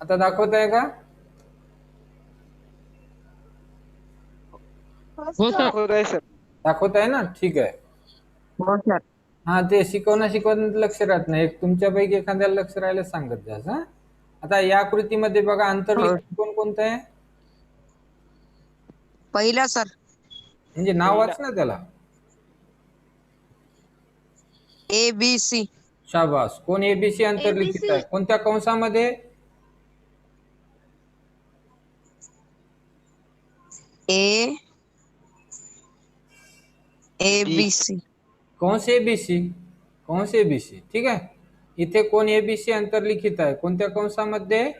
आता दाखवत आहे का? हो सर. दाखवत आहे सर. दाखवत आहे ना, ठीक आहे. हो सर. हा, ते शिकवण्यात लक्ष राहत नाही. तुमच्यापैकी एखाद्याला लक्ष राहायला सांगत जा. हा, आता या आकृतीमध्ये बघा हो. अंतर्लिखित कोण कोणतं आहे, पहिला सर. म्हणजे नाव पहिला वाच ना त्याला. ABC. शाबास. कोण एबीसी अंतर्लिखित आहे, कोणत्या कंसामध्ये? A ABC. कंस एबीसी, कंस एबीसी, ठीक आहे. इथे कोण एबीसी अंतर्लिखित आहे, कोणत्या कंसामध्ये?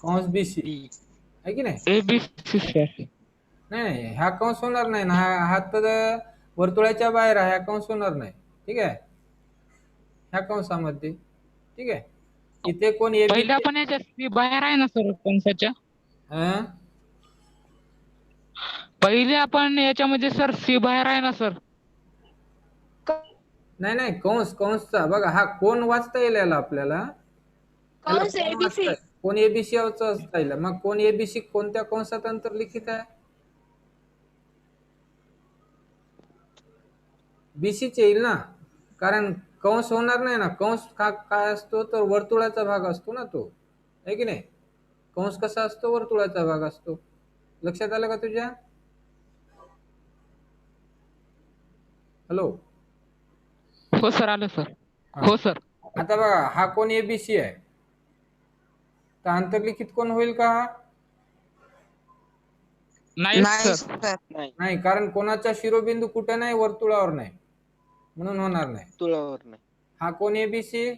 कंस बीसी बी. आहे की नाही? ABC sir. नाही, हा कंस होणार नाही ना, हा तर वर्तुळाच्या बाहेर आहे, हा कंस होणार नाही, ठीक आहे. ह्या कंसामध्ये, ठीक आहे. इथे कोण पहिले एबीसी? आपण याच्या सी बाहेर आहे ना सर कंसाच्या. पहिले आपण याच्यामध्ये सर सी बाहेर आहे ना सर. नाही नाही, कंसचा बघा, हा कोण वाचता येईल याला आपल्याला, याला कंस कोण वाचता ABC. येईल? कोण एबीसी वाचता येईल. मग कोण एबीसी कोणत्या कंसात अंतर्लिखित आहे? बीसीच येईल ना, कारण कंस होणार नाही ना. कंस काय असतो तर वर्तुळाचा भाग असतो ना तो, आहे की नाही? कंस कसा असतो, वर्तुळाचा भाग असतो. लक्षात आलं का तुझ्या? हॅलो. हो सर, आलं सर. हा. हो सर. आता बघा, हा कोण एबीसी आहे, तर अंतर्लिखित कोण होईल का? नाही नाही सर. सर. नाही, नाही, कारण कोणाचा शिरोबिंदू कुठे नाही, वर्तुळावर नाही, म्हणून होणार नाही. तुळावर नाही. हा कोण एबीसी?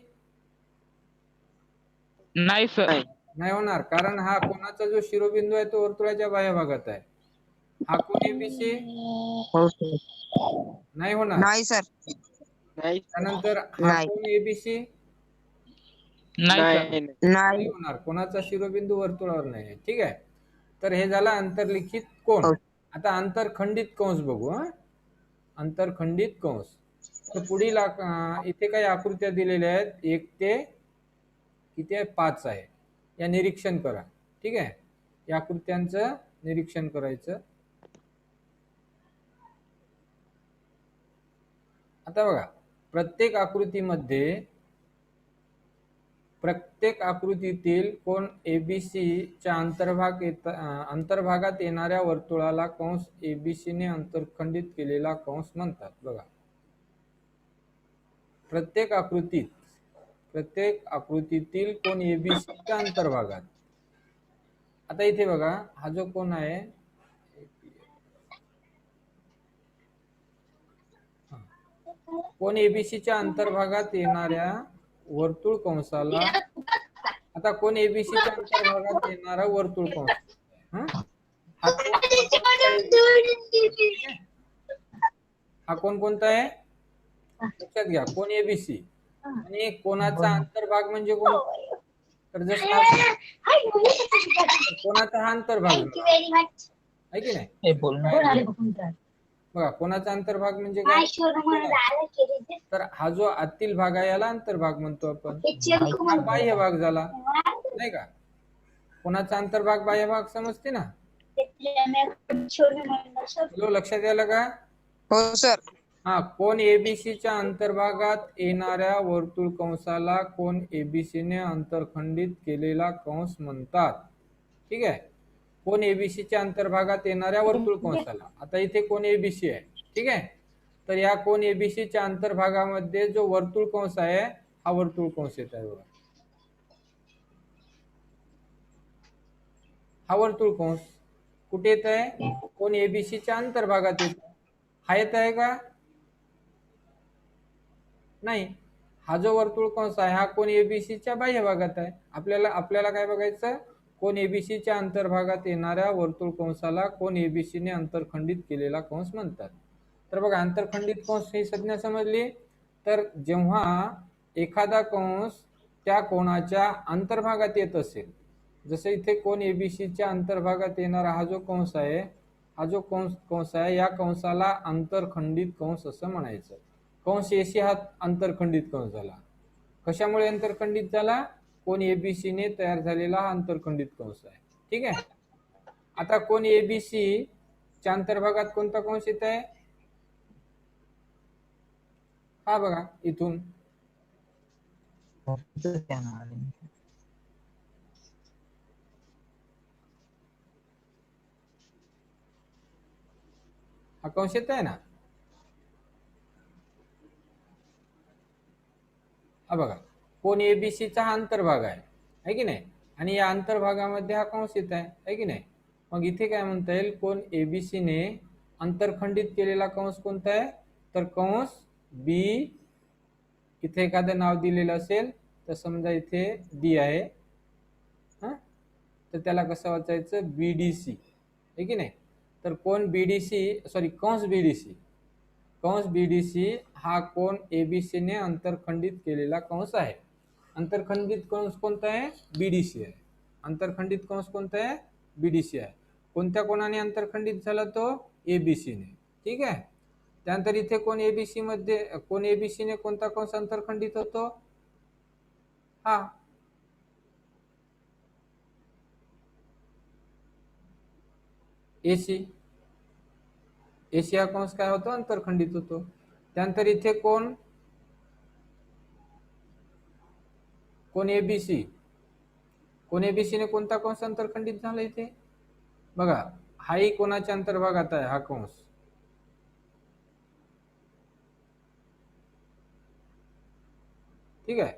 नाही सर. नाही, नाही होणार, कारण हा कोणाचा जो शिरोबिंदू आहे तो वर्तुळाच्या बाह्य भागात आहे. हा कोण एबीसी? हो सर. नाही होणार. नाही सर. नाही, त्यानंतर हा नाही. कोण एबीसी? नाही सर. नाही, नाही नाही. होणार, कोणाचा शिरोबिंदू वर्तुळावर नाही आहे, ठीक आहे. तर हे झालं अंतर्लिखित कोण. हो. आता आंतरखंडित कंस बघू. हा, आंतरखंडित कंस. तर पुढील इथे काही आकृत्या दिलेल्या आहेत, 1 ते किती आहे, 5 आहे. या निरीक्षण करा, ठीक आहे. या आकृत्यांचं निरीक्षण करायचं. आता बघा, प्रत्येक आकृतीतील कोण एबीसी च्या अंतर्भागात येणाऱ्या वर्तुळाला कंस एबीसी ने अंतरखंडित केलेला कंस म्हणतात. बघा, प्रत्येक आकृतीतील कोण एबीसी च्या अंतर्भागात. आता इथे बघा, हा जो कोण आहे, कोण एबीसी च्या अंतर्भागात येणाऱ्या वर्तुळ कंसाला, आता कोण एबीसी च्या अंतर्भागात येणारा वर्तुळ कंस, हा हा कोण कोणता आहे, लक्षात घ्या. कोण एबीसी आणि कोणाचा अंतर्भाग म्हणजे कोण, तर जसं कोणाचा हा अंतर्भाग आहे की नाही. बघा, कोणाचा अंतर्भाग म्हणजे काय, तर हा जो आतील भाग आहे याला अंतर्भाग म्हणतो आपण. हा बाह्य भाग झाला, नाही का. कोणाचा अंतर्भाग बाह्य भाग समजते ना. लक्षात आलं का? हो सर. हा, कोण एबीसी च्या अंतर्भागात येणाऱ्या वर्तुळ कंसाला कोण एबीसी ने अंतरखंडित केलेला कंस म्हणतात, ठीक आहे. कोण एबीसी च्या अंतर्भागात येणाऱ्या वर्तुळ कंसाला, आता इथे कोण एबीसी आहे, ठीक आहे. तर या कोण एबीसी च्या अंतर्भागामध्ये जो वर्तुळ कंस आहे, हा वर्तुळ कंस येत आहे बघा. हा वर्तुळ कंस कुठे येत आहे, कोण एबीसी च्या अंतर्भागात येत. हा येत आहे का, नाही. हा जो वर्तुळ कंस आहे हा कोण एबीसी च्या बाह्य भागात आहे. आपल्याला काय बघायचं, कोण एबीसी च्या अंतर्भागात येणाऱ्या वर्तुळ कंसाला कोण एबीसी ने अंतरखंडित केलेला कंस म्हणतात. तर बघा, अंतरखंडित कंस ही संज्ञा समजली. तर जेव्हा एखादा कंस त्या कोणाच्या अंतर्भागात येत असेल, जसं इथे कोण एबीसी च्या अंतर्भागात येणारा हा जो कंस आहे, हा जो कंस आहे, या कंसाला अंतरखंडित कंस असं म्हणायचं. कंस एसी हा अंतरखंडित कंस झाला. कशामुळे अंतरखंडित झाला? कोन एबीसी ने तयार झालेला हा अंतरखंडित कंस आहे. ठीक आहे. आता कोन एबीसी च्या अंतर्भागात कोणता कंस येत आहे? हा बघा इथून हा कंस येत आहे ना. हा बघा कोन एबीसीचा हा अंतर्भाग आहे की नाही, आणि या अंतर्भागामध्ये हा कंस येत आहे की नाही. मग इथे काय म्हणता येईल? कोन एबीसी ने अंतरखंडित केलेला कंस कोणता आहे? तर कंस बी. इथे एखादं नाव दिलेलं असेल तर समजा इथे डी आहे, हा, तर त्याला कसं वाचायचं? बीडीसी आहे की नाही. तर कोन बीडीसी कंस बीडीसी हा कोन एबीसी ने अंतरखंडित केलेला कंस आहे. अंतरखंडित कंस कोणता आहे? बीडीसी आहे. अंतरखंडित कंस कोणता आहे? बीडीसी आहे. कोणत्या कोणाने अंतरखंडित झाला? तो एबीसी ने. ठीक आहे. त्यानंतर इथे कोन एबीसी मध्ये कोन एबीसी ने कोणता कंस अंतरखंडित होतो? हा एसी. एसी हा कंस काय होतो? अंतरखंडित होतो. त्यानंतर इथे कोन एबीसी ने कोणता कंस अंतरखंडित झाला? इथे बघा हाही कोणाच्या अंतर्भागात आहे हा कंस. ठीक आहे.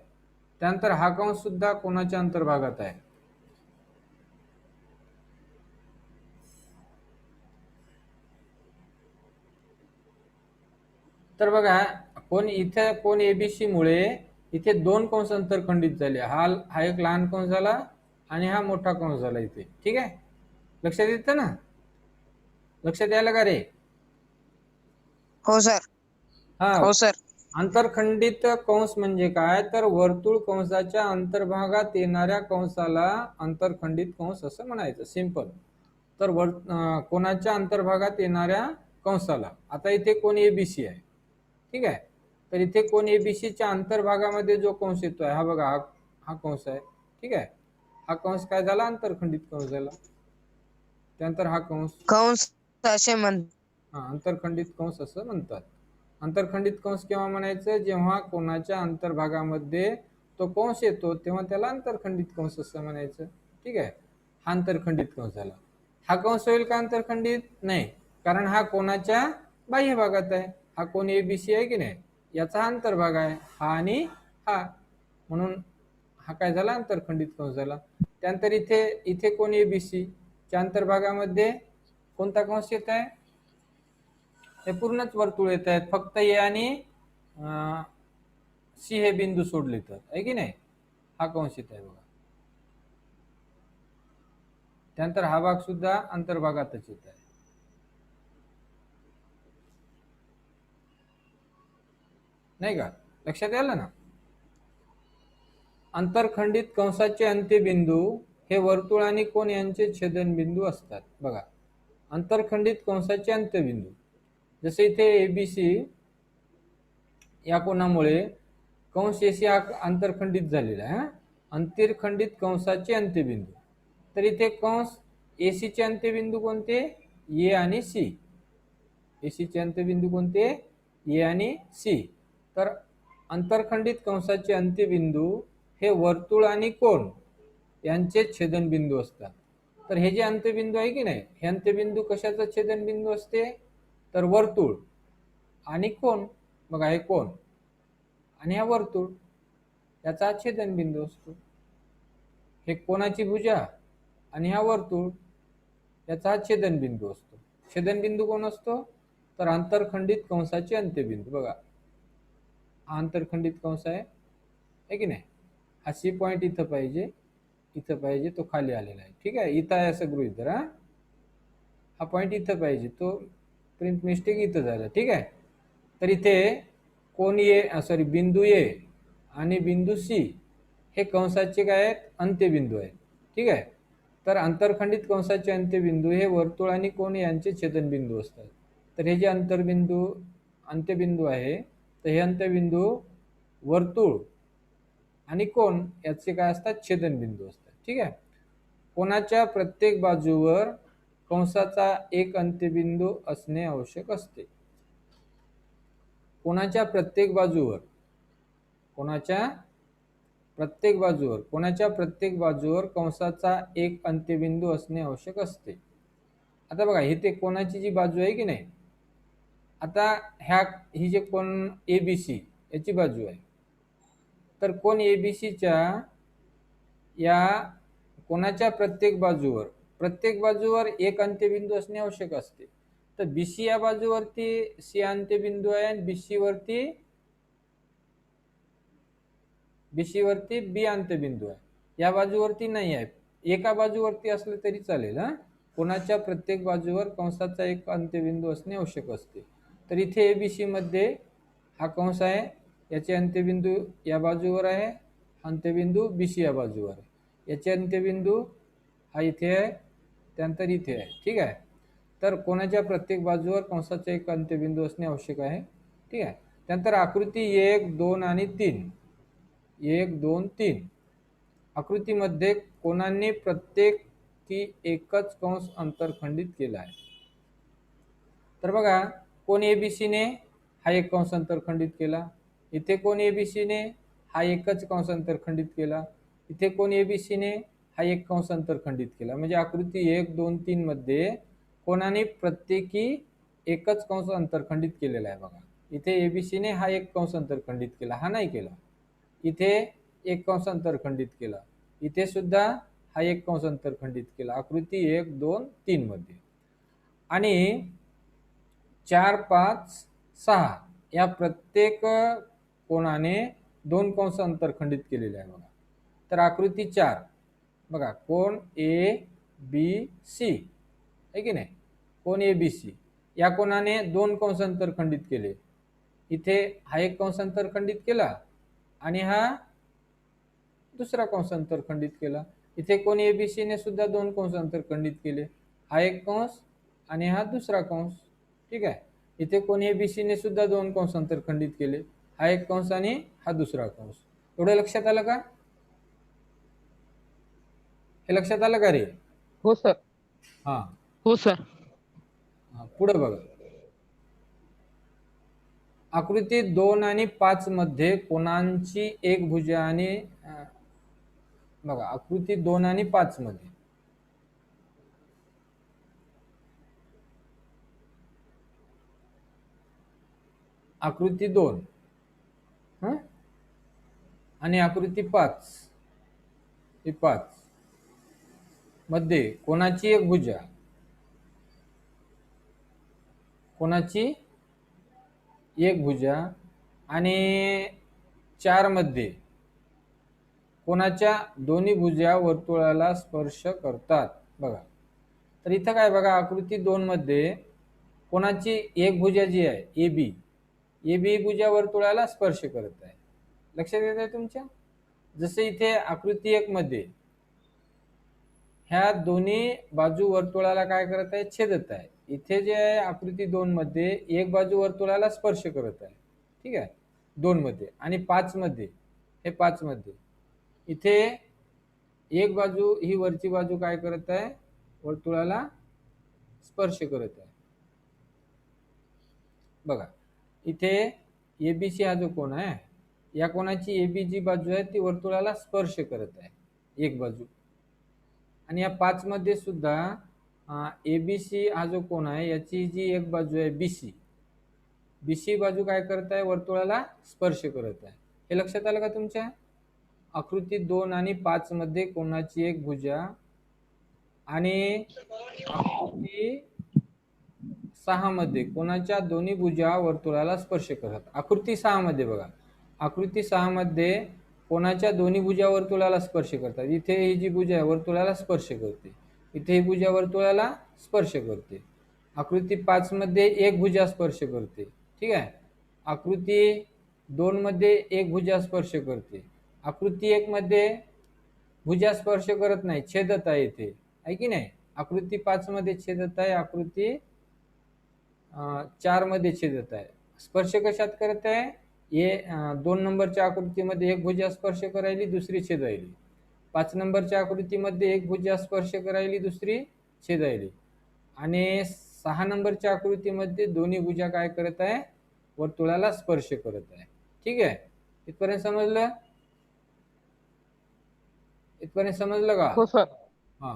त्यानंतर हा कंस सुद्धा कोणाच्या अंतर्भागात आहे? तर बघा कोन एबीसी मुळे इथे दोन कंस अंतरखंडित झाले. हा एक लहान कंस झाला आणि हा मोठा कंस झाला इथे. ठीक आहे. लक्षात येतं ना? लक्षात यायला का रे? हो सर. हा. हो सर. अंतरखंडित कंस म्हणजे काय? तर वर्तुळ कंसाच्या अंतर्भागात येणाऱ्या कंसाला अंतरखंडित कंस असं म्हणायचं. सिंपल. तर कोणाच्या अंतर्भागात येणाऱ्या कंसाला. आता इथे कोन एबीसी आहे. ठीक आहे. तर इथे कोन एबीसीच्या अंतर्भागामध्ये जो कंस येतोय हा बघा हा कंस आहे. ठीक आहे. हा कंस काय झाला? अंतरखंडित कंस झाला. त्यानंतर हा कंस असे म्हणतात. अंतरखंडित कंस असं म्हणतात. अंतरखंडित कंस केव्हा म्हणायचं? जेव्हा कोणाच्या अंतर्भागामध्ये तो कंस येतो तेव्हा त्याला अंतरखंडित कंस असं म्हणायचं. ठीक आहे. हा अंतरखंडित कंस झाला. हा कंस होईल का अंतरखंडित? नाही, कारण हा कोणाच्या बाह्य भागात आहे. हा कोन एबीसी आहे की नाही, याचा अंतर्भाग आहे हा आणि हा, म्हणून हा काय झाला? अंतरखंडित कंस झाला. त्यानंतर इथे कोन एबीसी च्या अंतर्भागामध्ये कोणता कंस येत आहे? हे पूर्णच वर्तुळ येत आहेत. फक्त ए आणि सी हे बिंदू सोडले तर, आहे की नाही. हा कंस येत आहे बघा. त्यानंतर हा भाग सुद्धा अंतर्भागातच येत आहे. नाही का? लक्षात आलं ना? अंतरखंडित कंसाचे अंत्यबिंदू हे वर्तुळ आणि कोन यांचे छेदनबिंदू असतात. बघा अंतरखंडित कंसाचे अंत्यबिंदू, जसे इथे एबीसी या कोणामुळे कंस एसी हा अंतरखंडित झालेला आहे. अंतरखंडित कंसाचे अंत्यबिंदू, तर इथे कंस एसीचे अंत्यबिंदू कोणते? ए आणि सी. एसीचे अंत्यबिंदू कोणते? ए आणि सी. तर अंतरखंडित कंसाचे अंत्यबिंदू हे वर्तुळ आणि कोन यांचे छेदनबिंदू असतात. तर हे जे अंत्यबिंदू आहे की नाही, हे अंत्यबिंदू कशाचा छेदनबिंदू असते? तर वर्तुळ आणि कोन. बघा हे कोन आणि हा वर्तुळ याचा छेदनबिंदू असतो. हे कोणाची भुजा आणि हा वर्तुळ याचा छेदनबिंदू असतो. छेदनबिंदू कोण असतो? तर अंतरखंडित कंसाचे अंत्यबिंदू. बघा हा अंतरखंडित कंस आहे की नाही. हा सी पॉइंट इथं पाहिजे, इथं पाहिजे, तो खाली आलेला आहे. ठीक आहे. इथं आहे असं गृहीत धरा. हा पॉइंट इथं पाहिजे, तो प्रिंट मिस्टेक इथं झालं. ठीक आहे. तर इथे कोन बिंदू ए आणि बिंदू सी हे कंसाचे काय आहेत? अंत्यबिंदू आहेत. ठीक आहे. तर अंतरखंडित कंसाचे अंत्यबिंदू हे वर्तुळ आणि कोन यांचे छेदनबिंदू असतात. तर हे जे अंत्यबिंदू आहे, तर हे अंत्यबिंदू वर्तुळ आणि कोण याचे काय असतात, छेदनबिंदू असतात. ठीक आहे. कोणाच्या प्रत्येक बाजूवर कंसाचा एक अंत्यबिंदू असणे आवश्यक असते. कोणाच्या प्रत्येक बाजूवर कोणाच्या प्रत्येक बाजूवर कंसाचा एक अंत्यबिंदू असणे आवश्यक असते. आता बघा इथे कोणाची जी बाजू आहे की नाही, आता ही जे कोण ABC याची बाजू आहे, तर कोण ABCच्या या कोणाच्या प्रत्येक बाजूवर एक अंत्यबिंदू असणे आवश्यक असते. तर BC या बाजूवरती C अंत्यबिंदू आहे आणि BC वरती B अंत्यबिंदू आहे. या बाजूवरती नाही आहे. एका बाजूवरती असले तरी चालेल. कोणाच्या प्रत्येक बाजूवर कंसाचा एक अंत्यबिंदू असणे आवश्यक असते. तर इथे ABC मध्ये हा कंस आहे, याचे अंत्यबिंदू या बाजूवर आहे, अंत्यबिंदू BC या बाजूवर आहे. याचे अंत्यबिंदू हा इथे आहे, त्यानंतर इथे आहे. ठीक आहे. तर कोणाच्या प्रत्येक बाजूवर कंसाचा एक अंत्यबिंदू असणे आवश्यक आहे. ठीक आहे. त्यानंतर आकृती 1, 2 आणि 3. 1, 2, 3 आकृतीमध्ये कोणाने प्रत्येकी एकच कंस अंतरखंडित केला आहे. तर बघा, कोण ABCने हा एक कंस अंतरखंडित केला. इथे कोण ABCने हा एकच कंस अंतरखंडित केला. इथे कोण ABCने हा एक कंस अंतरखंडित केला. म्हणजे आकृती 1, 2, 3 मध्ये कोणाने प्रत्येकी एकच कंस अंतरखंडित केलेला आहे. बघा, इथे ABCने हा एक कंस अंतरखंडित केला, हा नाही केला. इथे एक कंस अंतरखंडित केला, इथे सुद्धा हा एक कंस अंतरखंडित केला, आकृती 1, 2, 3 मध्ये. आणि 4, 5, 6 या प्रत्येक कोणाने 2 कंस अंतरखंडित केलेले आहे. बघा, तर आकृती 4 बघा, कोण ABC आहे की नाही, कोण ABC या कोणाने 2 कंस अंतरखंडित केले. इथे हा एक कंस अंतरखंडित केला आणि हा दुसरा कंस अंतरखंडित केला. इथे कोण ABCने सुद्धा 2 कंस अंतरखंडित केले, हा एक कंस आणि हा दुसरा कंस. ठीक आहे. इथे कोण ABCने सुद्धा 2 कंस अंतरखंडित केले, हा एक कंस आणि हा दुसरा कंस. एवढं लक्षात आलं का? हे लक्षात आलं का रे? हो सर. हा, हो सर. पुढे बघा, आकृती 2 आणि 5 मध्ये कोणांची एक भुजा आणि बघा, आकृती 2 आणि 5 मध्ये आकृती 2 आणि आकृती 5 मध्ये कोणाची एक भुजा आणि 4 मध्ये कोणाच्या दोन्ही भुजा वर्तुळाला स्पर्श करतात. बघा, तर इथं काय बघा, आकृती 2 मध्ये कोणाची एक भुजा जी आहे AB भुजा वर्तुळाला स्पर्श करत आहे. लक्षात येत आहे तुमच्या? जसे इथे आकृती 1 मध्ये ह्या दोन्ही बाजू वर्तुळाला काय करत आहे, छेदत आहे. इथे जे आहे आकृती 2 मध्ये एक बाजू वर्तुळाला स्पर्श करत आहे. ठीक आहे, 2 मध्ये. आणि 5 मध्ये इथे एक बाजू, ही वरची बाजू काय करत आहे, वर्तुळाला स्पर्श करत आहे. बघा, इथे ABC हा जो कोण आहे, या कोणाची AB जी बाजू आहे ती वर्तुळाला स्पर्श करत आहे, एक बाजू. आणि या 5 मध्ये सुद्धा ABC हा जो कोण आहे, याची जी एक बाजू आहे BC बाजू काय करत आहे, वर्तुळाला स्पर्श करत आहे. हे लक्षात आलं का तुमच्या? आकृती 2 आणि 5 मध्ये कोणाची एक भुजा आणि आकृती 6 मध्ये कोणाच्या दोन्ही भुजा वर्तुळाला स्पर्श करतात. आकृती 6 मध्ये बघा, आकृती 6 मध्ये कोणाच्या दोन्ही भुजा वर्तुळाला स्पर्श करतात. इथे ही जी भुजा आहे वर्तुळाला स्पर्श करते, इथे ही भुजा वर्तुळाला स्पर्श करते. आकृती 5 मध्ये एक भुजा स्पर्श करते. ठीक आहे. आकृती 2 मध्ये एक भुजा स्पर्श करते. आकृती 1 मध्ये भुजा स्पर्श करत नाही, छेदत आहे इथे, आहे की नाही. आकृती 5 मध्ये छेदत आहे, आकृती 4 मध्ये छेदत आहे. स्पर्श कशात करत आहे, दोन नंबरच्या आकृतीमध्ये एक भुजा स्पर्श करायली, दुसरी छेदायली. 5 नंबरच्या आकृतीमध्ये एक भुजा स्पर्श करायली, दुसरी छेदायली. आणि 6 नंबरच्या आकृतीमध्ये दोन्ही भुजा काय करत आहे, वर्तुळाला स्पर्श करत आहे. ठीक आहे, इथपर्यंत समजलं? इथपर्यंत समजलं का? हो सर. हा,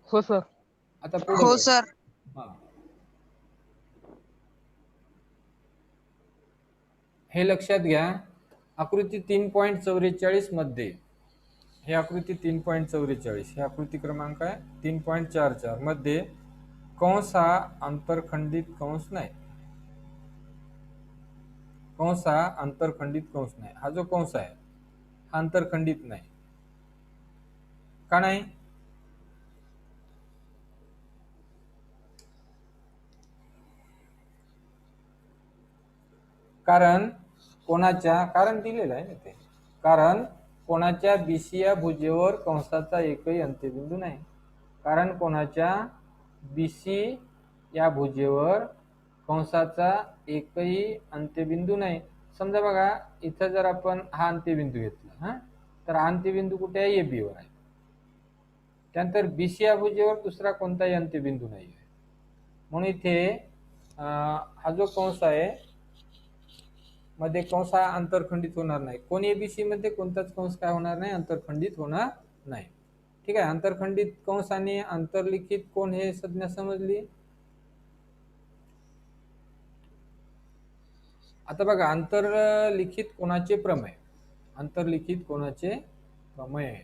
हो सर. आता पुढे हो बघ. सर. हा, हे लक्षात घ्या. आकृती 3.44 मध्ये, हे आकृती 3.44, हे आकृती क्रमांक आहे 3.44 मध्ये कंस हा आंतरखंडित कंस नाही. कंस हा आंतरखंडित कंस नाही. हा जो कंस आहे हा आंतरखंडित नाही. का नाही? कारण कोणाच्या, कारण दिलेलं आहे ना ते, कारण कोणाच्या बीसी या भुजेवर कंसाचा एकही अंत्यबिंदू नाही. कारण कोणाच्या बीसी या भुजेवर कंसाचा एकही अंत्यबिंदू नाही. समजा बघा, इथं जर आपण हा अंत्यबिंदू घेतला, हा, तर हा अंत्यबिंदू कुठे आहे? AB वर आहे. त्यानंतर बीसी या भुजेवर दुसरा कोणताही अंत्यबिंदू नाही आहे. म्हणून इथे हा जो कंस आहे मध्ये कंस हा आंतरखंडित होणार नाही. कोण एबीसी मध्ये कोणताच कंस काय होणार नाही, आंतरखंडित होणार नाही. ठीक आहे, आंतरखंडित कंस आणि आंतरलिखित कोण हे संज्ञा समजली. आता बघा, आंतरलिखित कोणाचे प्रमेय, आंतरलिखित कोणाचे प्रमेय,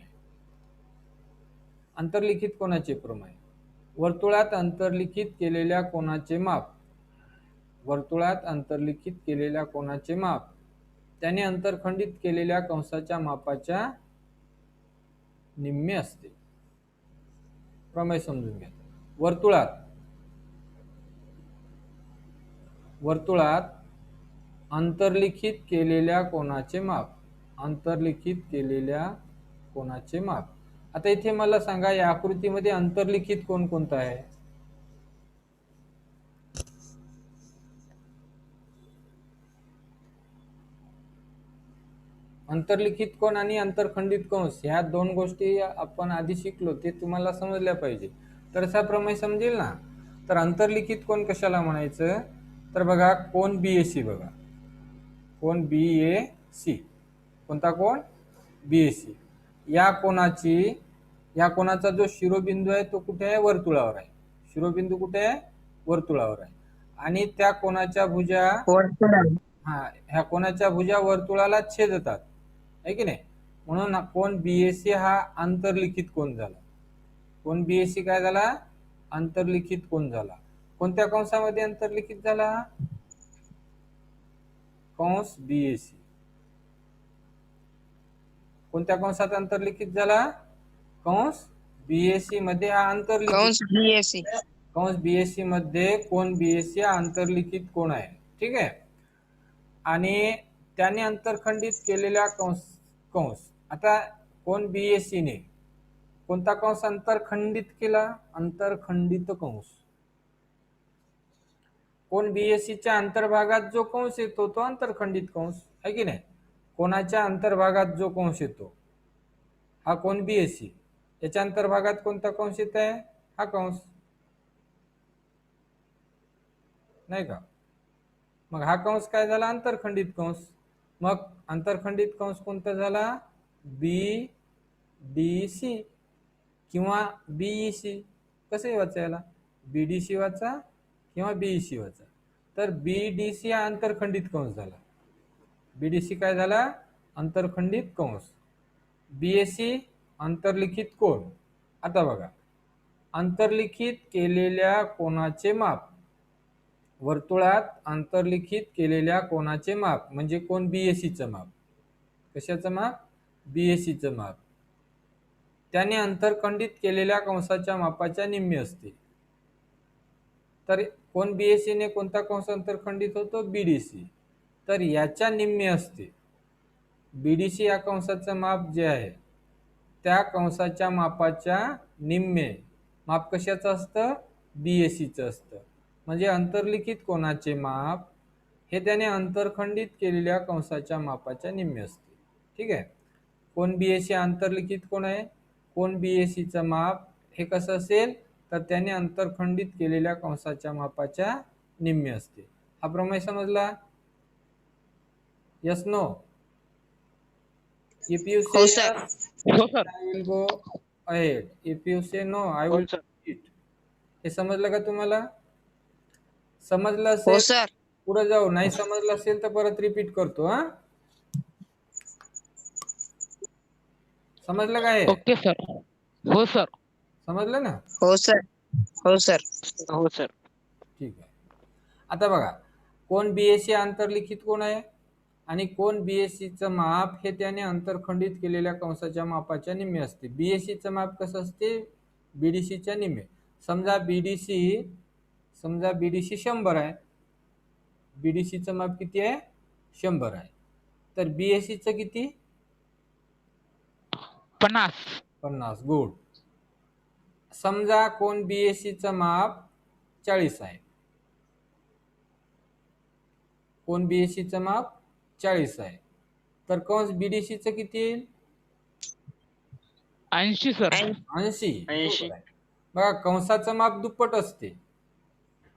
आंतरलिखित कोणाचे प्रमेय. वर्तुळात अंतर्लिखित केलेल्या कोणाचे माप, वर्तुळात अंतर्लिखित केलेल्या कोणाचे माप त्याने अंतरखंडित केलेल्या कंसाच्या मापाच्या निम्मे असते. प्रमेय समजून घ्या. वर्तुळात अंतर्लिखित केलेल्या कोणाचे माप, अंतर्लिखित केलेल्या कोणाचे माप. आता इथे मला सांगा, या आकृतीमध्ये अंतर्लिखित कोण कोणता आहे? अंतर्लिखित कोण आणि अंतरखंडित कंस ह्या दोन गोष्टी आपण आधी शिकलो, ते तुम्हाला समजल्या पाहिजे, तर असा प्रमेय समजेल ना. तर अंतर्लिखित कोण कशाला म्हणायचं, तर बघा, कोण बीएसी, बघा कोण बीएसी, कोणता कोण? बीएसी. या कोणाचा जो शिरोबिंदू आहे तो कुठे आहे? वर्तुळावर आहे. शिरोबिंदू कुठे आहे? वर्तुळावर आहे. आणि त्या कोणाच्या भुजा, हा, ह्या कोणाच्या भुजा वर्तुळाला छेदतात, आहे की नाही. म्हणून कोण बीएसी हा अंतर्लिखित कोण झाला. कोण बीएसी काय झाला? अंतर्लिखित कोण झाला. कोणत्या कंसामध्ये अंतर्लिखित झाला? कंस बीएसी. कोणत्या कंसात अंतर्लिखित झाला? कंस बीएसी मध्ये हा अंतर्लिखित. कंस बीएसी. कंस बीएसी मध्ये कोण बीएसी हा अंतर्लिखित कोण आहे. ठीक आहे. आणि त्याने अंतरखंडित केलेल्या कंस. आता कोण बीएसी ने कोणता कंस अंतरखंडित केला? अंतरखंडित कंस. कोण बीएसीच्या अंतर्भागात जो कंस येतो तो अंतरखंडित कंस, आहे की नाही. कोणाच्या अंतर्भागात जो कंस येतो हा कोण बीएसी, याच्या अंतर्भागात कोणता कंस येत आहे? हा कंस, नाही का. मग हा कंस काय झाला? अंतरखंडित कंस. मग अंतरखंडित कंस कोणता झाला? बी डी सी किंवा बीईसी. कसंही वाचा याला, बीडीसी वाचा किंवा बीईसी वाचा. तर बीडीसी हा अंतरखंडित कंस झाला. बीडीसी काय झाला? अंतरखंडित कंस. बीएसी अंतर्लिखित कोण. आता बघा, अंतर्लिखित केलेल्या कोणाचे माप, वर्तुळात अंतर्लिखित केलेल्या कोणाचे माप म्हणजे कोण बीएसीचं माप. कशाचं माप? बीएसीचं माप. त्याने अंतरखंडित केलेल्या कंसाच्या मापाच्या निम्मे असते. तर कोण बीएसी ने कोणता कंस अंतरखंडित होतो? बीडीसी. तर याच्या निम्मे असते. बीडीसी या कंसाचं माप जे आहे त्या कंसाच्या मापाच्या निम्मे माप कशाचं असतं? बीएसीचं असतं. म्हणजे अंतर्लिखित कोणाचे माप हे त्याने अंतरखंडित केलेल्या कंसाच्या मापाच्या निम्मे असते. ठीक आहे. कोन बीएसी आंतरलिखित कोण आहे? कोन बीएसीचं माप हे कसं असेल तर त्याने अंतरखंडित केलेल्या कंसाच्या मापाच्या निम्मे असते. हा प्रमेय समजला? Yes no? If you say हो सर. yes, हो sir. I will go ahead. If you say no, I हो will सर. it. हे समजलं का तुम्हाला? समजलं हो असेल सर. पुढे जाऊ, नाही समजलं असेल तर परत रिपीट करतो. हा, समजलं काय? Okay sir. हो सर. समजलं ना? हो सर. हो सर. हो सर. ठीक आहे. आता बघा, कोन बीएसी आंतरलिखित कोण आहे आणि कोन बीएसीचं माप हे त्याने अंतरखंडित केलेल्या कंसाच्या मापाच्या निम्मे असते. बीएसीचं माप कसं असते? बीडीसीच्या निम्मे. समजा बीडीसी 100 आहे. बीडीसीचं माप किती आहे? 100 आहे. तर बीएसीचं किती? 50. गुड. समजा कोन बीएसीचं माप 40 आहे. कोन बीएसीचं माप 40 आहे. तर कंस बीडीसीचं किती येईल? 80 सर. 80. बघा, कंसाचं माप दुप्पट असते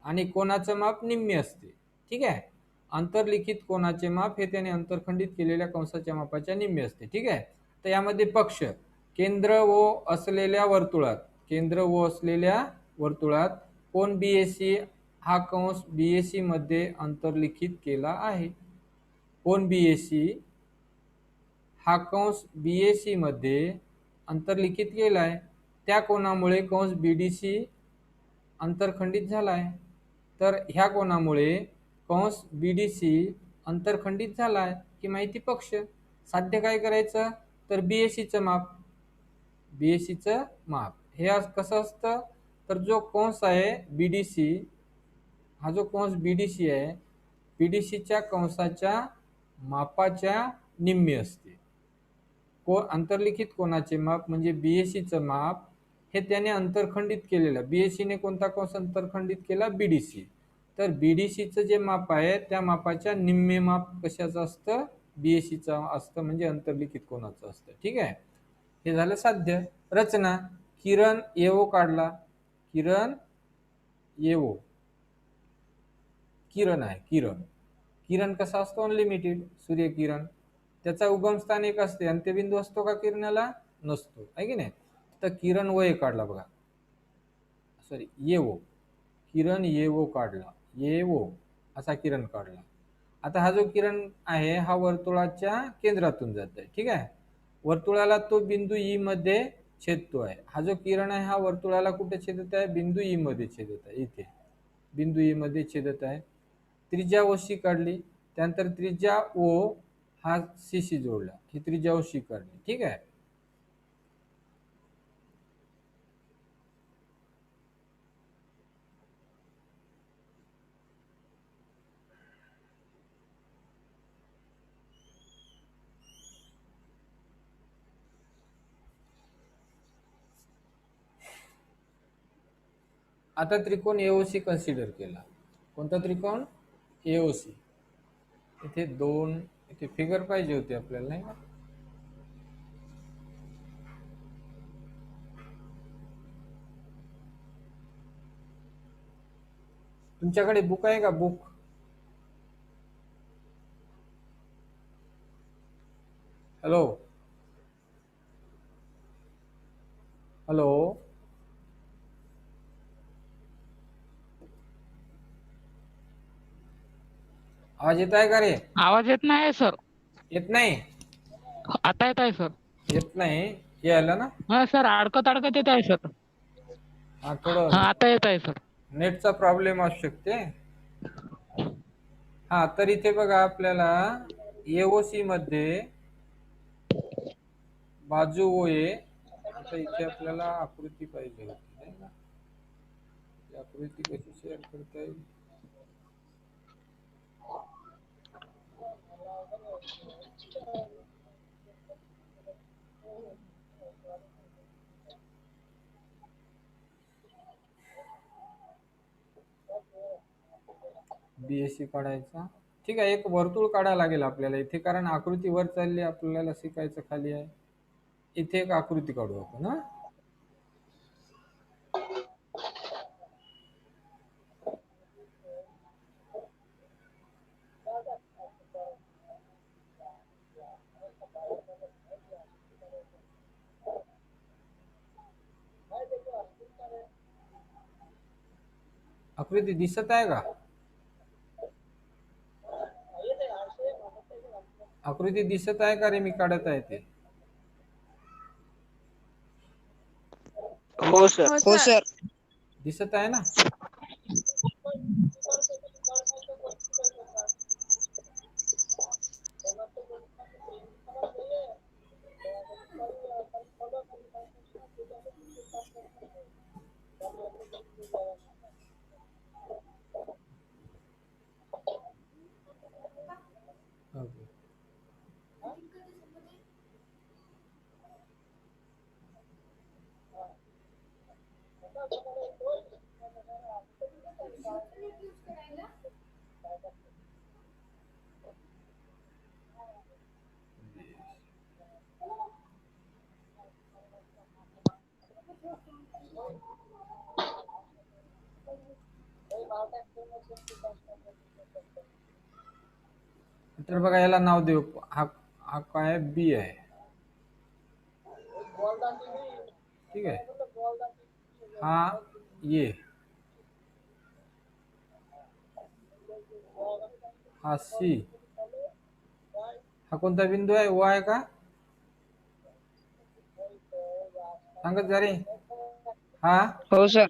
आणि कोनाचं माप निम्मे असते. ठीक आहे. अंतरलिखित कोनाचे माप हे त्याने अंतरखंडित केलेल्या कंसाच्या मापाच्या निम्मे असते. ठीक आहे. तर यामध्ये पक्ष केंद्र ओ असलेल्या वर्तुळात कोन बीएसी हा कंस बीएसी मध्ये अंतर्लिखित केला आहे. कोन बीएसी हा कंस बीएसी मध्ये अंतर्लिखित केलाय. त्या कोनामुळे कंस बीडीसी अंतरखंडित झालाय. तर ह्या कोनामुळे कंस बीडीसी अंतरखंडित झालाय की माहिती पक्ष. साध्य काय करायचं तर बीएसीचं माप हे कसं असतं तर जो कंस आहे बीडीसी, हा जो कंस बीडीसी आहे, बीडीसीच्या कंसाच्या मापाच्या निम्मे असते. अंतर्लिखित कोनाचे माप म्हणजे बीएसीचं माप हे त्याने अंतरखंडित केलेलं. बीएसीने कोणता कंस अंतरखंडित केला? बीडीसी. तर बीडीसीचं जे माप आहे त्या मापाच्या निम्मे माप कशाचं असतं? बीएसीचं असतं, म्हणजे अंतर्लिखित कोनाचं असतं. ठीक आहे. हे झालं साध्य. रचना, किरण येवो काढला. किरण आहे. किरण कसा असतो? अनलिमिटेड. सूर्यकिरण त्याचा उगमस्थान एक असते, अंत्यबिंदू असतो का किरणाला? नसतो, आहे की नाही? तर किरण वय काढला बघा, सॉरी येवो, किरण येवो काढला, येवो असा किरण काढला. आता हा जो किरण आहे हा वर्तुळाच्या केंद्रातून जात आहे. ठीक आहे. वर्तुळाला तो बिंदू ई मध्ये छेदतो आहे. हा जो किरण आहे हा वर्तुळाला कुठे छेदत आहे? बिंदू ई मध्ये छेदत आहे. इथे बिंदू ई मध्ये छेदत आहे. त्रिज्या ओशी काढली, त्यानंतर त्रिज्या ओ हा सीशी जोडला, ही त्रिज्या ओशी काढली. ठीक आहे. आता त्रिकोण एओसी कन्सिडर केला. कोणता त्रिकोण? एओसी. इथे दोन, इथे फिगर पाहिजे होती आपल्याला, नाही का? तुमच्याकडे बुक आहे का? बुक? हॅलो हॅलो आवाज येत आहे का रे? आवाज येत नाही सर. येत नाही? आता येत आहे सर. येत नाही? यायला ना? हा सर, अडकत अडकत येत आहे सर. हा, हा, थोडं आता येत आहे सर. नेटचा प्रॉब्लेम असू शकते. हा, तर इथे बघा आपल्याला एओसी मध्ये बाजू ओए. आता इथे आपल्याला आकृती पाहिजे होती, नाही का? ही आकृती कशी शेअर करता येईल? बीएसी काढायचा. ठीक आहे, एक वर्तुळ काढायला लागेल आपल्याला इथे, कारण आकृती वर चालली, आपल्याला शिकायचं खाली आहे. इथे एक आकृती काढू आपण. हा, आकृती दिसत आहे का? आकृती दिसत आहे का रे, मी काढत आहे ते? हो सर. हो सर. दिसत आहे ना? ओके. तर बघा, याला नाव देऊ. हा हा काय बी आहे. ठीक आहे, हा ये, हा सी, हा कोणता बिंदू आहे? ओ आहे का? सांगत जा रे. हा हो सर.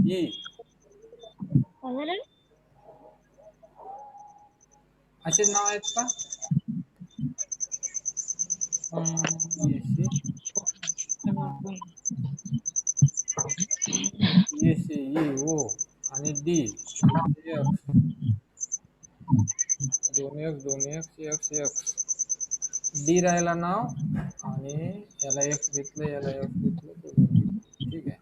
ई, असे नाव आहेत का? ये सी, ये सी, ई, ओ आणि डी, एक्स, दोन एक्स, दोन एक्स, एक्स, एक्स, डी राहिला नाव, आणि याला एक्स घेतलं, याला एक्स घेतलं, दोन्ही घेतलं. ठीक आहे.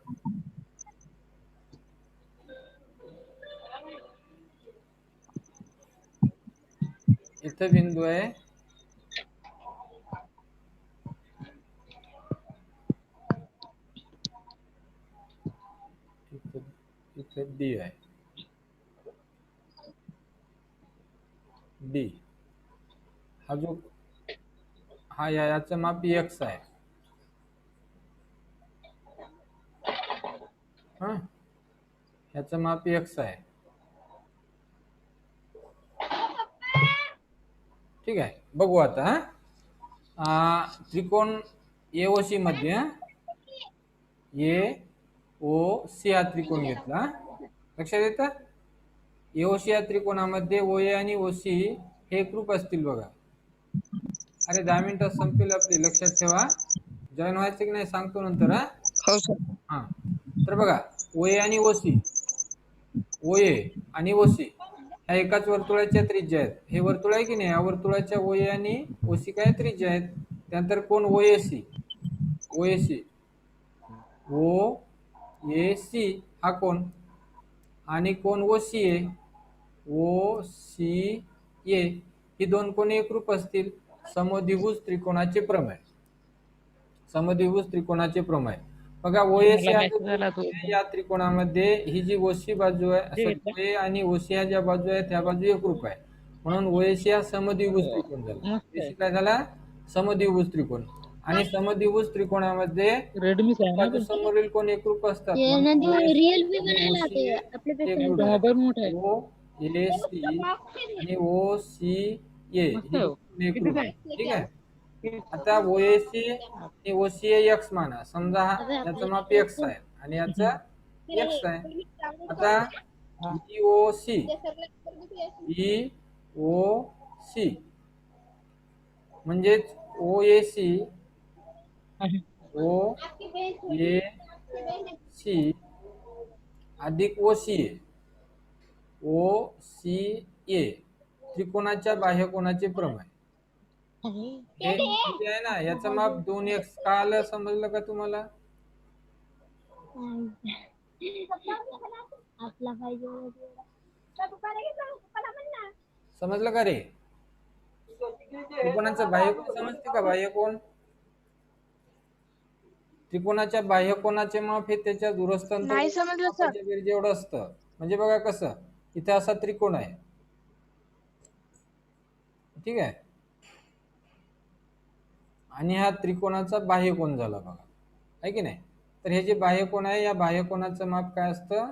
इथं बिंदू आहे, इथं डी आहे, डी. हा जो, हा याचं माप एक्स आहे. हा, याचं माप एक्स आहे. ठीक आहे, बघू आता. त्रिकोण एओसी मध्ये, ए ओ सी हा त्रिकोण घेतला. लक्षात येतं? एओसी या त्रिकोणामध्ये ओ ए आणि ओ सी हे एकरूप असतील बघा. अरे 10 मिनिटं संपेल आपली, लक्षात ठेवा. जॉईन व्हायचं की नाही सांगतो नंतर. हा, हो सर. हा. तर बघा, ओ ए आणि ओ सी, ओ ए आणि ओ सी ह्या एकाच वर्तुळाच्या त्रिज्या आहेत. हे वर्तुळ आहे की नाही, या वर्तुळाच्या ओ ए आणि ओ सी काय त्रिज्या आहेत. त्यानंतर कोण ओ ए सी, ओ ए सी, ओ ए सी हा कोण, आणि कोण ओ सी ए, ओ सी ए, ही दोन कोण एकरूप असतील. समद्विभुज त्रिकोणाचे प्रमेय, समद्विभुज त्रिकोणाचे प्रमेय. बघा, ओ ए सी मला हा जो मेसेज आला तो. त्रिकोण आहे, या त्रिकोणामध्ये ही जी ओसी बाजू आहे, ओ ए आणि ओसी ह्या ज्या बाजू आहेत त्या बाजू एकरूप आहे, म्हणून ओएसी हा समद्विभुज त्रिकोण झाला. मस्त आहे. ओएसी काय झाला? समद्विभुज त्रिकोण. आणि समद्विभुज त्रिकोणामध्ये रेडमीच आहे ना बाजू तो? समोरील कोण एकरूप असतात, रियल भी बनायला ते आपल्या एकरूप आहे. मोबाईल मोठा आहे. ओ ए सी आणि ओ सी ए मस्त ही आहे. दोन एकरूप किती आहे. ठीक आहे. आता ओएसी आणि ओसीए एक्स माना. समजा याचं माप एक्स आहे आणि याचा एक्स आहे. आता ईओसी, ईओसी म्हणजेच ओएसी, ओ ए सी अधिक ओसीए, ओ सी ए त्रिकोणाच्या बाह्यकोनाचे प्रमेय. हे किती आहे ना, याचं माप 2x का आलं समजलं का तुम्हाला? आपला पाहिजे समजलं का रे? त्रिकोणाचं बाह्यकोन समजते का? बाह्यकोन, त्रिकोणाच्या बाह्यकोनाचे माप हे त्याच्या दूरस्थ अंतर नाही समजलं सर. मापाच्या बेरजे एवढं असतं. म्हणजे बघा कसं, इथे असा त्रिकोण आहे, ठीक आहे, आणि हा त्रिकोणाचा बाह्यकोन झाला बघा, आहे की नाही? तर हे जे बाह्यकोन आहे, या बाह्यकोनाचं माप काय असतं,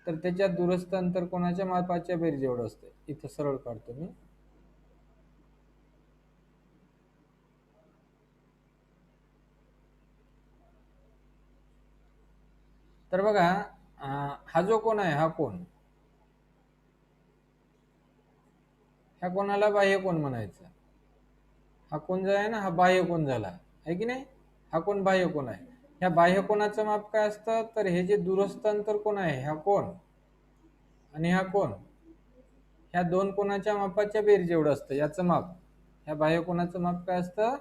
तर त्याच्या दूरस्थ अंतर कोणाच्या मापाच्या बेरजे एवढं असतं. इथं सरळ काढतो मी. तर बघा, हा जो कोण आहे, हा कोण, ह्या कोणाला बाह्यकोन म्हणायचं. हा कोण जो आहे ना, हा बाह्यकोन झाला, आहे की नाही? हा कोण बाह्यकोन आहे. ह्या बाह्यकोनाचं माप काय असतं, तर हे जे दूरस्थ अंतर कोण आहे, हा कोण आणि हा कोण, ह्या दोन कोणाच्या मापाच्या बेरीज एवढं असतं याचं माप. ह्या बाह्यकोनाचं माप काय असतं,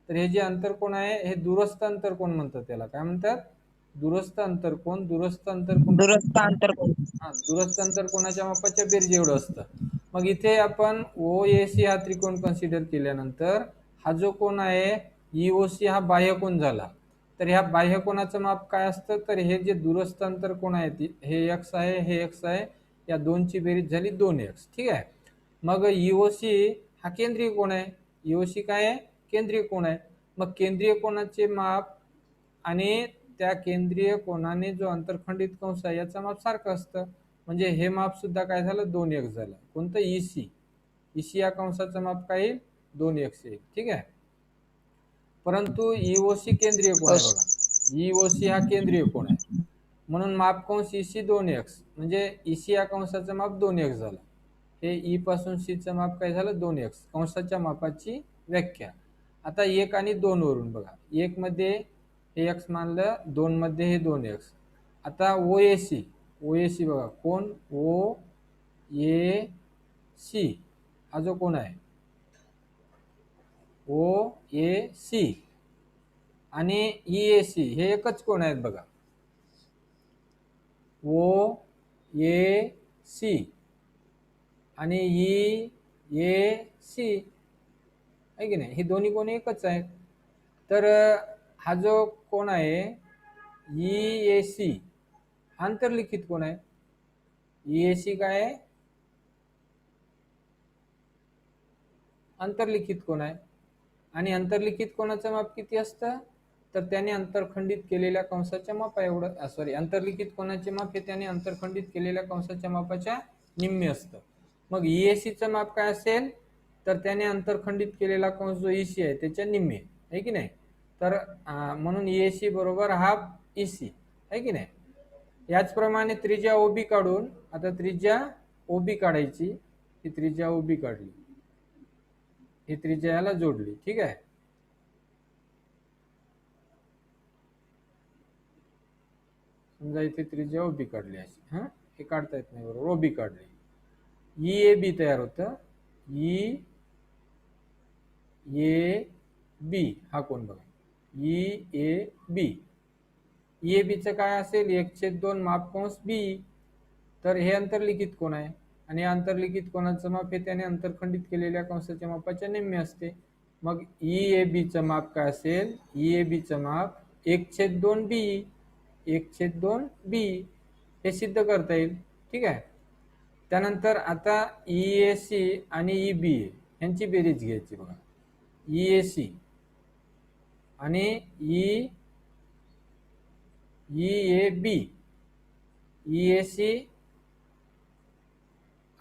तर हे जे अंतर कोण आहे, हे दूरस्थ अंतर कोण म्हणतात, त्याला काय म्हणतात? दूरस्थ अंतर कोण. दूरस्थ अंतर कोण, दुरस्थ अंतर कोण. हा, दूरस्थ अंतर कोणाच्या मापाच्या बेरजे एवढं असतं. मग इथे आपण OAC हा त्रिकोण कन्सिडर केल्यानंतर हा जो कोण आहे EOC हा बाह्यकोन झाला. तर ह्या बाह्यकोनाचं माप काय असतं, तर हे जे दूरस्थ अंतर कोण आहे, हे x आहे, हे x आहे, या दोनची बेरीज झाली 2x, ठीक आहे. मग EOC हा केंद्रीय कोण आहे. EOC काय आहे, केंद्रीय कोण आहे. मग केंद्रीय कोणाचे माप आणि त्या केंद्रीय कोणाने जो अंतरखंडित कंस आहे याचं माप सारखं असतं. म्हणजे हे माप सुद्धा काय झालं, 2x झालं. कोणतं, EC या कंसाचं माप काय येईल, 2x येईल, ठीक आहे. परंतु EOC केंद्रीय कोण हो आहे बघा, EOC हा केंद्रीय कोण आहे, म्हणून माप कंस EC 2x, म्हणजे EC या कंसाचं माप 2x झालं. हे E पासून C चं माप काय झालं, 2x, कंसाच्या मापाची व्याख्या. आता 1 आणि 2 वरून बघा, 1 मध्ये हे x मानलं, 2 मध्ये हे 2x. आता OAC बघा, कोण, OAC हा जो कोण आहे, OAC आणि EAC हे एकच कोण आहेत बघा. OAC आणि EAC, आहे की नाही, हे दोन्ही कोण एकच आहेत. तर हा जो कोण आहे EAC, आंतरलिखित कोण आहे. EAC काय आहे, अंतर्लिखित कोण आहे. आणि अंतर्लिखित कोणाचं माप किती असतं, तर त्याने अंतरखंडित केलेल्या कंसाच्या मापा एवढं, सॉरी, अंतर्लिखित कोणाचे माप हे त्याने अंतरखंडित केलेल्या कंसाच्या मापाच्या निम्मे असतं. मग EACचं माप काय असेल, तर त्याने अंतरखंडित केलेला कंस जो EC आहे त्याच्या निम्मे, आहे की नाही. तर म्हणून EAC बरोबर हाफ EC, आहे की नाही. याचप्रमाणे त्रिज्या OB काढून, आता त्रिज्या OB काढायची, ही त्रिज्या OB काढली, ही त्रिज्या याला जोडली, ठीक आहे. समजा इथे त्रिज्या OB काढली अशी, हा, हे काढता येत नाही बरोबर, OB काढली, EAB तयार होतं. EAB हा कोण बघा, EAB चं काय असेल, 1/2 माप कंस B. तर हे अंतर्लिखित कोण आहे, आणि अंतर्लिखित कोणाचं माप हे त्याने अंतरखंडित केलेल्या कंसाच्या मापाच्या निम्मे असते. मग EAB चं माप काय असेल, EAB चं माप 1/2B, 1/2B हे सिद्ध करता येईल, ठीक आहे. त्यानंतर आता EAC आणि EBA यांची बेरीज घ्यायची बघा. EAC आणि EAB, EAC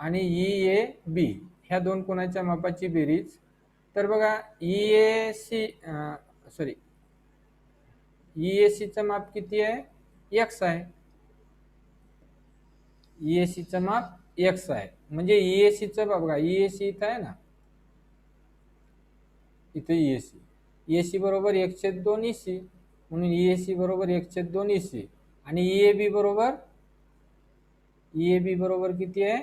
आणि EAB ह्या दोन कोणाच्या मापाची बेरीज. तर बघा EACचं माप किती आहे, x आहे. EACचं माप x आहे, म्हणजे EACचं बघा, EAC इथं आहे ना, इथे EAC बरोबर 1/2 EC, म्हणून EAC बरोबर 1/2 EC. आणि EAB बरोबर किती आहे,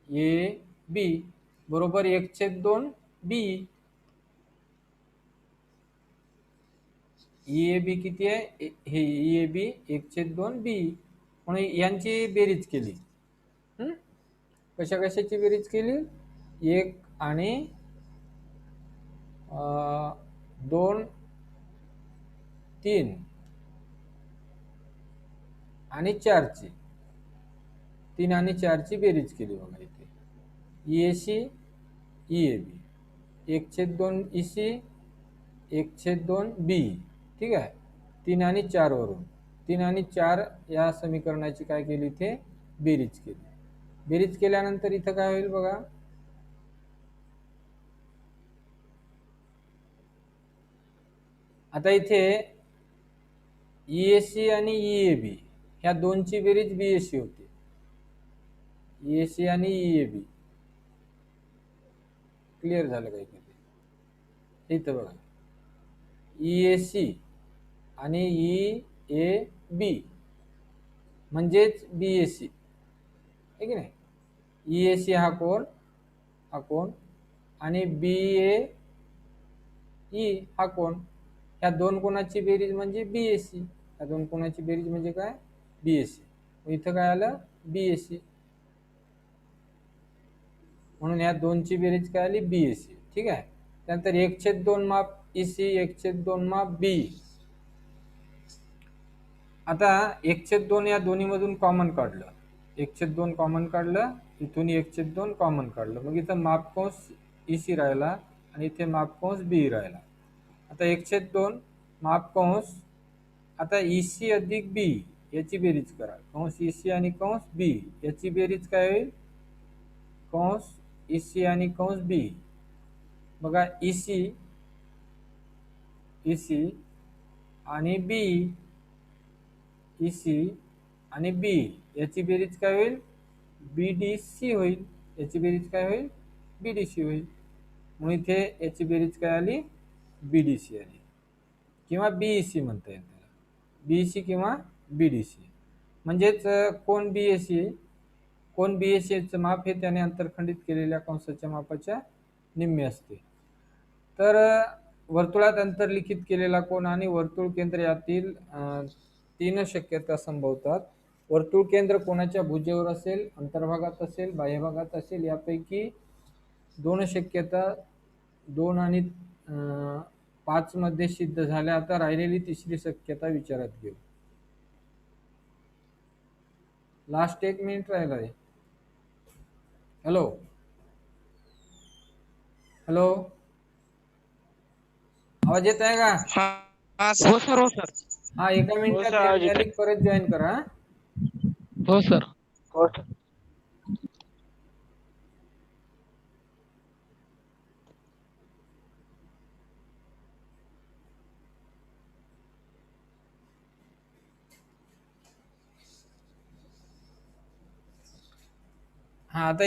EAB बरोबर 1/2B. EAB किती आहे, हे EAB 1/2B, म्हणून यांची बेरीज केली, कशा कशाची बेरीज केली? 1 आणि 2, 3 आणि 4 ची, 3 आणि 4 ची बेरीज केली बघा इथे. EAC EAB 1/2 EC 1/2 BE. ठीक आहे. 3 आणि 4 वरून 3 आणि 4 या समीकरणाची काय केली इथे? बेरीज केली. बेरीज केल्यानंतर इथं काय होईल बघा, आता इथे EAC आणि EAB ह्या दोनची बेरीज BAC होती. EAC आणि EAB क्लिअर झालं काय किती? इथं बघा EAC आणि EAB म्हणजेच BAC आहे की नाही. EAC हा कोण आणि BAE हा कोण. ह्या दोन कोणाची बेरीज म्हणजे BAC. ह्या दोन कोणाची बेरीज म्हणजे काय? BAC. इथं काय आलं? BAC. म्हणून ह्या दोनची बेरीज काय आली? BAC. ठीक आहे. त्यानंतर 1/2 माप EC 1/2 माप BE. आता 1/2 या दोन्ही मधून कॉमन काढलं, 1/2 कॉमन काढलं, इथून 1/2 कॉमन काढलं, मग इथं माप कंस EC राहिला आणि इथे माप कंस BE राहिला. आता 1/2 माप कंस, आता EC अधिक BE याची बेरीज करा. कंस EC आणि कंस BE याची बेरीज काय होईल? कंस EC आणि कंस BE. बघा EC आणि BE, EC आणि BE याची बेरीज काय होईल? BDC होईल. याची बेरीज काय होईल? BDC होईल. म्हणून इथे याची बेरीज काय आली? BDC आली, किंवा BEC म्हणता येईल त्याला, BEC किंवा BDC. म्हणजेच कोण BAC, कोण BACचं माप हे त्याने अंतरखंडित केलेल्या कंसाच्या मापाच्या निम्मे असते. तर वर्तुळात अंतर्लिखित केलेला कोन आणि वर्तुळ केंद्र यातील 3 शक्यता संभवतात. वर्तुळ केंद्र कोणाच्या भुजेवर असेल, अंतर्भागात असेल, बाह्यभागात असेल, यापैकी 2 शक्यता 2 आणि 5 मध्ये सिद्ध झाल्या. आता राहिलेली तिसरी शक्यता विचारात घेऊ. लास्ट 1 मिनिट राहिला आहे. हॅलो हॅलो, आवाज येत आहे का? हा हो सर. सर. हो सर. हा, एका मिनिटात झाली परत जॉईन करा. हो सर. हा, आता